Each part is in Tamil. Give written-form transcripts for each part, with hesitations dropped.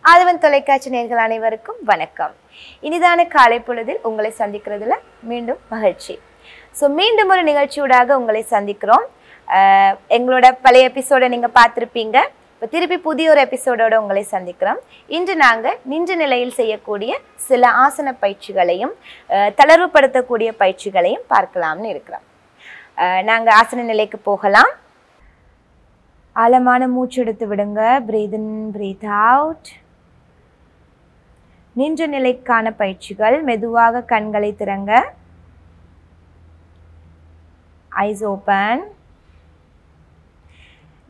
ஆதவன் தொலைக்காட்சி நேயர்கள் அனைவருக்கும் வணக்கம். இனிதான காலை பொழுதில் உங்களை சந்திக்கிறதுல மீண்டும் மகிழ்ச்சி. மீண்டும் ஒரு நிகழ்ச்சியூடாக உங்களை சந்திக்கிறோம். எங்களோட பழைய எபிசோடை நீங்கள் பார்த்துருப்பீங்க. இப்போ திருப்பி புதிய ஒரு எபிசோடோடு உங்களை சந்திக்கிறோம். இன்று நாங்கள் நின்ற நிலையில் செய்யக்கூடிய சில ஆசன பயிற்சிகளையும் தளர்வுபடுத்தக்கூடிய பயிற்சிகளையும் பார்க்கலாம்னு இருக்கிறோம். நாங்கள் ஆசன நிலைக்கு போகலாம். ஆழமான மூச்சு எடுத்து விடுங்க. Breathe in, breathe out. நின்ற நிலைக்கான பயிற்சிகள். மெதுவாக கண்களை திறங்க. Eyes open.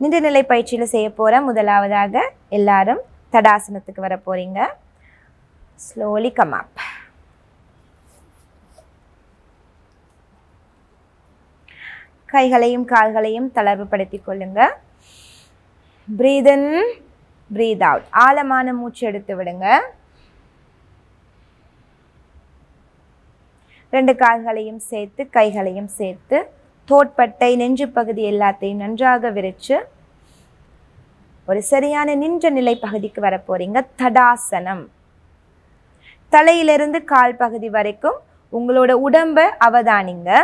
நின்ற நிலை பயிற்சியில் செய்ய போகிறேன். முதலாவதாக எல்லாரும் தடாசனத்துக்கு வர போறீங்க. Slowly come up. கைகளையும் கால்களையும் தளர்வுபடுத்திக் கொள்ளுங்க. Breath in, breathe out. ஆழமான மூச்சு எடுத்து விடுங்க. ரெண்டு கால்களையும் சேர்த்து கைகளையும் சேர்த்து தோட்பட்டை நெஞ்சு பகுதி எல்லாத்தையும் நன்றாக விரிச்சு ஒரு சரியான நின்ற நிலை பகுதிக்கு வர போறீங்க. தடாசனம். தலையிலிருந்து கால் பகுதி வரைக்கும் உங்களோட உடம்பை அவதானிங்க.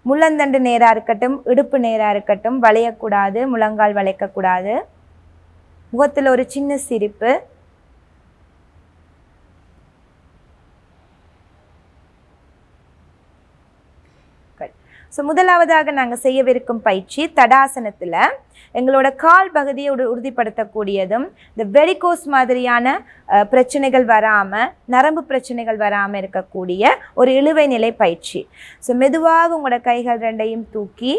முள்ளந்தண்டு நேராக இருக்கட்டும், இடுப்பு நேராக இருக்கட்டும், வளையக்கூடாது, முழங்கால் வளைக்கக்கூடாது. முகத்தில் ஒரு சின்ன சிரிப்பு. முதலாவதாக நாங்கள் செய்யவிருக்கும் பயிற்சி தடாசனத்தில் எங்களோட கால் பகுதியை உறுதிப்படுத்தக்கூடியதும், இந்த வெரிகோஸ் மாதிரியான பிரச்சனைகள் வராமல், நரம்பு பிரச்சனைகள் வராமல் இருக்கக்கூடிய ஒரு இழுவை நிலை பயிற்சி. மெதுவாக உங்களோட கைகள் ரெண்டையும் தூக்கி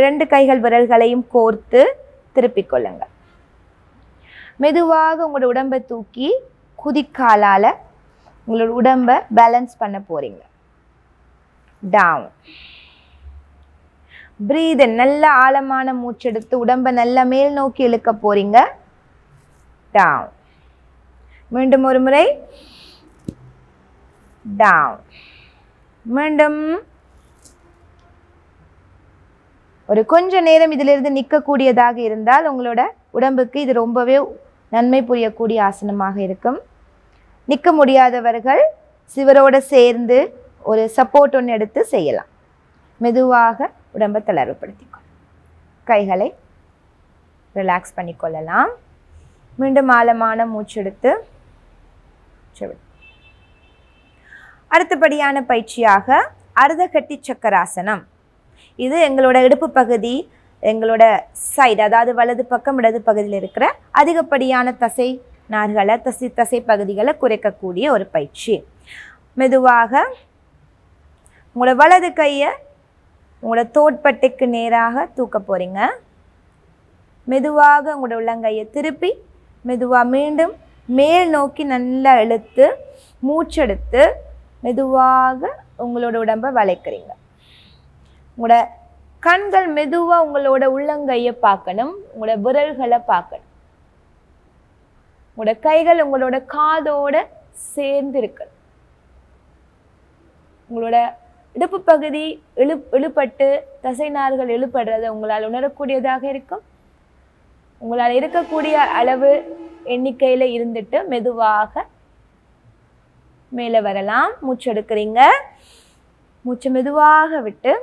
ரெண்டு கைகள் விரல்களையும் கோர்த்து திருப்பிக் கொள்ளுங்க. மெதுவாக உங்களோட உடம்பை தூக்கி குதிக்காலால் உங்களோட உடம்பை பேலன்ஸ் பண்ண போறீங்க. டவுன். பிரீத். நல்ல ஆழமான மூச்செடுத்து உடம்பை நல்ல மேல் நோக்கி இழுக்க போறீங்க. டவுன். மீண்டும் ஒரு முறை. டவுன். மீண்டும். ஒரு கொஞ்ச நேரம் இதிலிருந்து நிற்கக்கூடியதாக இருந்தால் உங்களோட உடம்புக்கு இது ரொம்பவே நன்மை புரியக்கூடிய ஆசனமாக இருக்கும். நிற்க முடியாதவர்கள் சிவரோட சேர்ந்து ஒரு சப்போர்ட் ஒன்று எடுத்து செய்யலாம். மெதுவாக உடம்பை தளர்வுபடுத்திக்கொள்ளும். கைகளை ரிலாக்ஸ் பண்ணிக்கொள்ளலாம். மீண்டும் ஆழமான மூச்செடுத்து அடுத்தபடியான பயிற்சியாக அர்த்தகட்டி சக்கராசனம். இது எங்களோட இடுப்பு பகுதி, எங்களோட சைடு, அதாவது வலது பக்கம் இடது பகுதியில் இருக்கிற அதிகப்படியான தசை நார்களை தசை பகுதிகளை குறைக்கக்கூடிய ஒரு பயிற்சி. மெதுவாக உங்களோட வலது கையை உங்களோட தோட்பட்டைக்கு நேராக தூக்க போறீங்க. மெதுவாக உங்களோட உள்ளங்கையை திருப்பி மெதுவாக மீண்டும் மேல் நோக்கி நல்லா இழுத்து மூச்செடுத்து மெதுவாக உங்களோட உடம்பை வளைக்கிறீங்க. உங்களோட கண்கள் மெதுவாக உங்களோட உள்ளங்கையை பார்க்கணும், உங்களோட விரல்களை பார்க்கணும். உங்களோட கைகள் உங்களோட காதோட சேர்ந்து இருக்கணும். உங்களோட இடுப்பு பகுதி இழுப்பட்டு தசை நார்கள் இழுப்படுறதை உங்களால் உணரக்கூடியதாக இருக்கும். உங்களால் இருக்கக்கூடிய அளவு எண்ணிக்கையில் இருந்துட்டு மெதுவாக மேலே வரலாம். மூச்சு எடுக்கிறீங்க. மூச்சு மெதுவாக விட்டு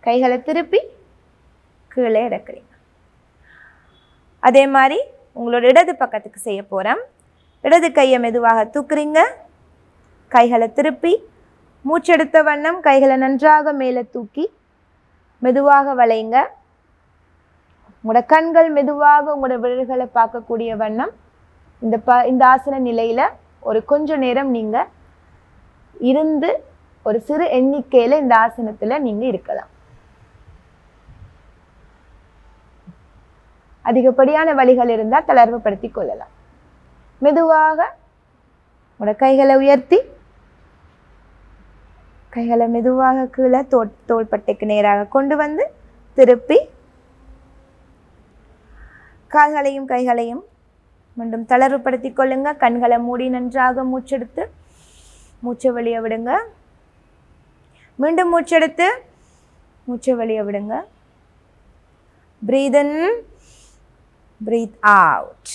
கைகளை திருப்பி கீழே இறக்குறீங்க. அதே மாதிரி உங்களோட இடது பக்கத்துக்கு செய்ய போகிறோம். இடது கையை மெதுவாக தூக்குறீங்க. கைகளை திருப்பி மூச்செடுத்த வண்ணம் கைகளை நன்றாக மேலே தூக்கி மெதுவாக வளைங்க. உங்களோட கண்கள் மெதுவாக உங்களோட விரல்களை பார்க்கக்கூடிய வண்ணம் இந்த ஆசன நிலையில் ஒரு கொஞ்ச நேரம் நீங்கள் இருந்து ஒரு சிறு எண்ணிக்கையில் இந்த ஆசனத்தில் நீங்கள் இருக்கலாம். அதிகப்படியான வலிகள் இருந்தால் தளர்வுபடுத்தி கொள்ளலாம். மெதுவாக உங்களோட கைகளை உயர்த்தி கைகளை மெதுவாக கீழே தோள்பட்டைக்கு நேராக கொண்டு வந்து திருப்பி கால்களையும் கைகளையும் மீண்டும் தளர்வுபடுத்தி கொள்ளுங்க. கண்களை மூடி நன்றாக மூச்செடுத்து மூச்சை வெளியே விடுங்க. மீண்டும் மூச்செடுத்து மூச்சை வெளியே விடுங்க. Breathe in, breathe out.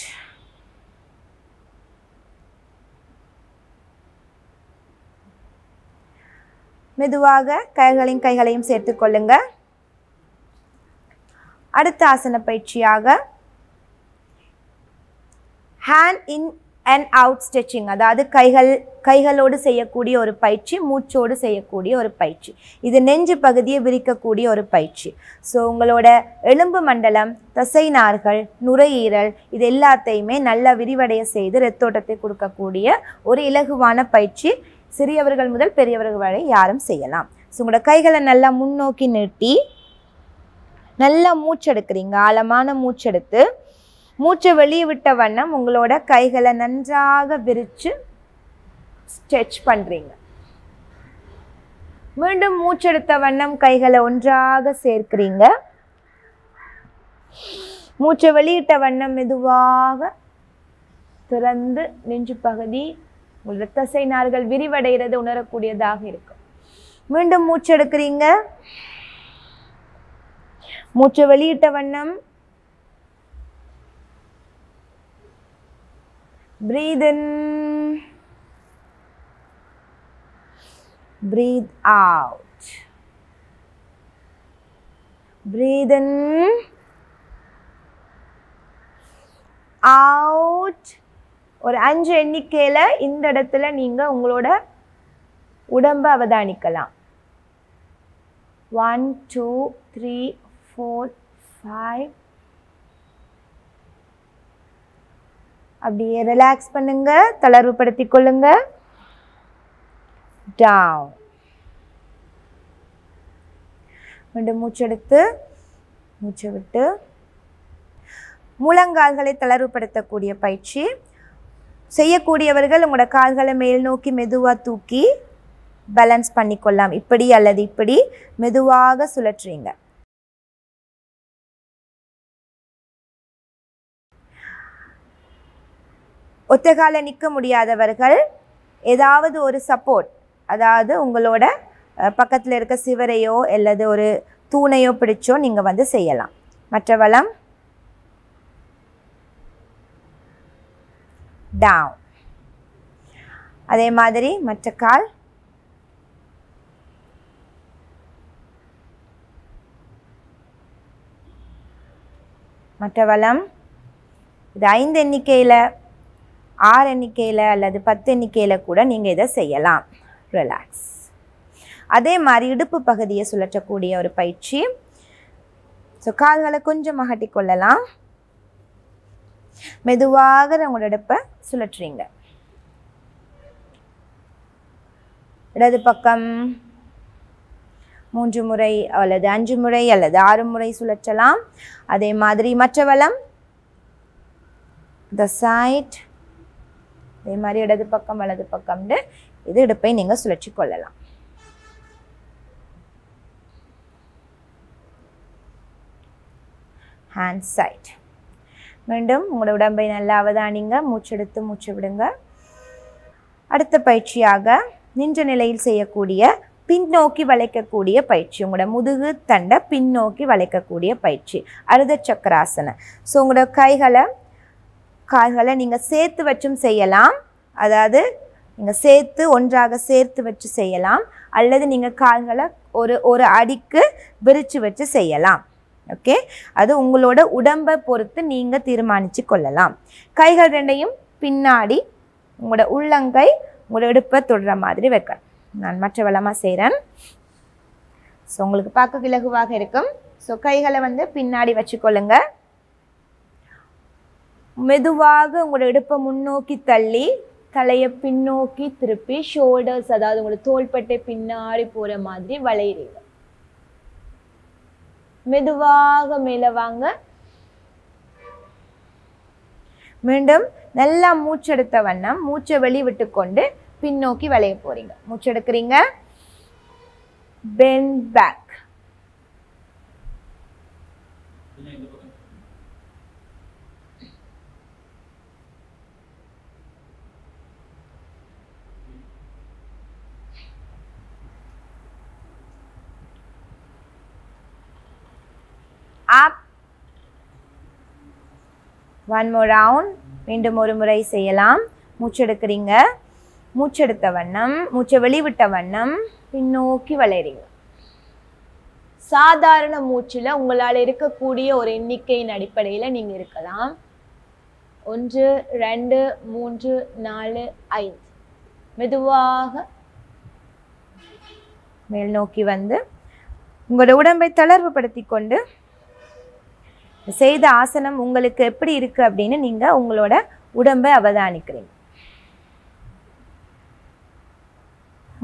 மெதுவாக கைகளையும் சேர்த்து கொள்ளுங்க. அடுத்த ஆசன பயிற்சியாக hand in and out stretching, அதாவது கைகளோடு செய்யக்கூடிய ஒரு பயிற்சி, மூச்சோடு செய்யக்கூடிய ஒரு பயிற்சி. இது நெஞ்சு பகுதியை விரிக்கக்கூடிய ஒரு பயிற்சி. ஸோ உங்களோட எலும்பு மண்டலம், தசை நார்கள், நுரையீரல் இது எல்லாத்தையுமே நல்லா விரிவடைய செய்து இரத்தோட்டத்தை கொடுக்கக்கூடிய ஒரு இலகுவான பயிற்சி. சிறியவர்கள் முதல் பெரியவர்கள் வரை யாரும் செய்யலாம். ஸோ உங்களோட கைகளை நல்லா முன்னோக்கி நீட்டி நல்லா மூச்செடுக்கிறீங்க. ஆழமான மூச்செடுத்து மூச்சை வெளியே விட்ட வண்ணம் உங்களோட கைகளை நன்றாக விரித்து ஸ்ட்ரெச் பண்ணுறீங்க. மீண்டும் மூச்செடுத்த வண்ணம் கைகளை ஒன்றாக சேர்க்கிறீங்க. மூச்சை வெளியிட்ட வண்ணம் மெதுவாக திறந்து நெஞ்சு பகுதி உங்களோட தசை நார்கள் விரிவடைகிறது உணரக்கூடியதாக இருக்கும். மீண்டும் மூச்செடுக்கிறீங்க. மூச்சை வெளியிட்ட வண்ணம் breathe in, breathe out, breathe in, out. ஒரு 5 எண்ணிக்கையில இந்த இடத்துல நீங்க உங்களோட உடம்ப அவதானிக்கலாம். 1 2 3 4 5. அப்படியே ரிலாக்ஸ் பண்ணுங்க, தளர்வுபடுத்திக் கொள்ளுங்க. டவுன். மீண்டும் மூச்செடுத்து மூச்சை விட்டு முழங்கால்களை தளர்வுபடுத்தக்கூடிய பயிற்சி. செய்யக்கூடியவர்கள் உங்களோட கால்களை மேல் நோக்கி மெதுவாக தூக்கி பேலன்ஸ் பண்ணிக்கொள்ளலாம். இப்படி அல்லது இப்படி மெதுவாக சுழற்றுறீங்க. ஒத்தகால நிற்க முடியாதவர்கள் ஏதாவது ஒரு சப்போர்ட், அதாவது உங்களோட பக்கத்தில் இருக்க சிவரையோ அல்லது ஒரு தூணையோ பிடிச்சோ நீங்கள் வந்து செய்யலாம். மற்ற வலம் டவுன். அதே மாதிரி மற்ற கால் மற்ற வலம். இது 5 எண்ணிக்கையில், 6 எண்ணிக்கையில் அல்லது 10 எண்ணிக்கையில் கூட நீங்கள் இதை செய்யலாம். ரிலாக்ஸ். அதே மாதிரி இடுப்பு பகுதியை சுழற்றக்கூடிய ஒரு பயிற்சி. ஸோ கால்களை கொஞ்சம் மகட்டி கொள்ளலாம். மெதுவாக உங்களோட இடுப்பை சுழற்றுறீங்க. இடது பக்கம் 3 முறை அல்லது 5 முறை அல்லது 6 முறை சுழற்றலாம். அதே மாதிரி மற்ற வலம் the side. அதே மாதிரி இடது பக்கம் வலது பக்கம்னு இது இடுப்பை நீங்கள் சுழற்றி கொள்ளலாம். Hand side. மீண்டும் உங்களோட உடம்பை நல்லா அவதானிங்க. மூச்செடுத்து மூச்சு விடுங்க. அடுத்த பயிற்சியாக நின்ற நிலையில் செய்யக்கூடிய பின்னோக்கி வளைக்கக்கூடிய பயிற்சி. உங்களோட முதுகு தண்டை பின்னோக்கி வளைக்கக்கூடிய பயிற்சி, அர்த்த சக்கராசன. ஸோ உங்களோட கால்களை நீங்கள் சேர்த்து வச்சும் செய்யலாம். அதாவது நீங்கள் ஒன்றாக சேர்த்து வச்சு செய்யலாம். அல்லது நீங்கள் கால்களை ஒரு அடிக்கு விரித்து வச்சு செய்யலாம். ஓகே, அது உங்களோட உடம்பை பொறுத்து நீங்கள் தீர்மானித்து கொள்ளலாம். கைகள் ரெண்டையும் பின்னாடி உங்களோட உள்ளங்கை உங்களோட இடுப்பை தொடுற மாதிரி வைக்கணும். நான் மற்ற வளமாக செய்கிறேன். ஸோ உங்களுக்கு பார்க்க இலகுவாக இருக்கும். ஸோ கைகளை வந்து பின்னாடி வச்சுக்கொள்ளுங்க. மெதுவாக உங்களோட இடுப்பை முன்னோக்கி தள்ளி தலையை பின்னோக்கி திருப்பி ஷோல்டர்ஸ், அதாவது உங்களோட தோள்பட்டை பின்னாடி போகிற மாதிரி வளையிறீங்க. மெதுவாக மேலே வாங்க. மீண்டும் நல்லா மூச்செடுத்த வண்ணம் மூச்சை வெளிவிட்டு கொண்டு பின்னோக்கி வளைய போறீங்க. மூச்செடுக்கிறீங்க. bend back. up one more round. மீண்டும் ஒரு முறை செய்யலாம். மூச்செடுக்கிறீங்க. மூச்செடுத்த வண்ணம், மூச்சை வெளிவிட்ட வண்ணம் பின்னோக்கி வளையறீங்க. சாதாரண மூச்சில் உங்களால் இருக்கக்கூடிய ஒரு எண்ணிக்கையின் அடிப்படையில் நீங்கள் இருக்கலாம். 1 2 3 4 5. மெதுவாக மேல் நோக்கி வந்து உங்களோட உடம்பை தளர்வுபடுத்தி கொண்டு செய்த ஆசனம் உங்களுக்கு எப்படி இருக்கு அப்படின்னு நீங்க உங்களோட உடம்பை அவதானிக்கிறீங்க.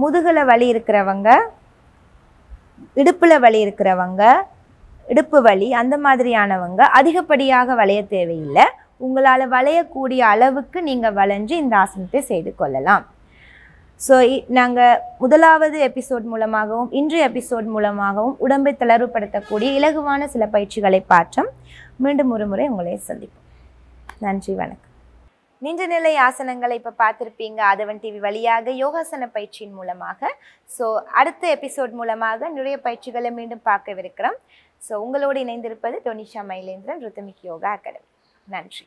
முதுகுல வலி இருக்கிறவங்க, இடுப்புல வலி இருக்கிறவங்க, இடுப்பு வலி அந்த மாதிரியானவங்க அதிகப்படியாக வளைய தேவையில்லை. உங்களால் வளையக்கூடிய அளவுக்கு நீங்கள் வளைஞ்சு இந்த ஆசனத்தை செய்து கொள்ளலாம். ஸோ நாங்கள் முதலாவது எபிசோட் மூலமாகவும் இன்றைய எபிசோட் மூலமாகவும் உடம்பை தளர்வுபடுத்தக்கூடிய இலகுவான சில பயிற்சிகளை பார்த்தோம். மீண்டும் ஒரு முறை உங்களை சந்திப்போம். நன்றி, வணக்கம். நின்ற நிலை ஆசனங்களை இப்போ பார்த்துருப்பீங்க ஆதவன் டிவி வழியாக யோகாசன பயிற்சியின் மூலமாக. ஸோ அடுத்த எபிசோட் மூலமாக நிறைய பயிற்சிகளை மீண்டும் பார்க்கவிருக்கிறோம். ஸோ உங்களோடு இணைந்திருப்பது டொனிஷா மயிலேந்திரன், ருத்மிக் யோகா அகாடமி. நன்றி.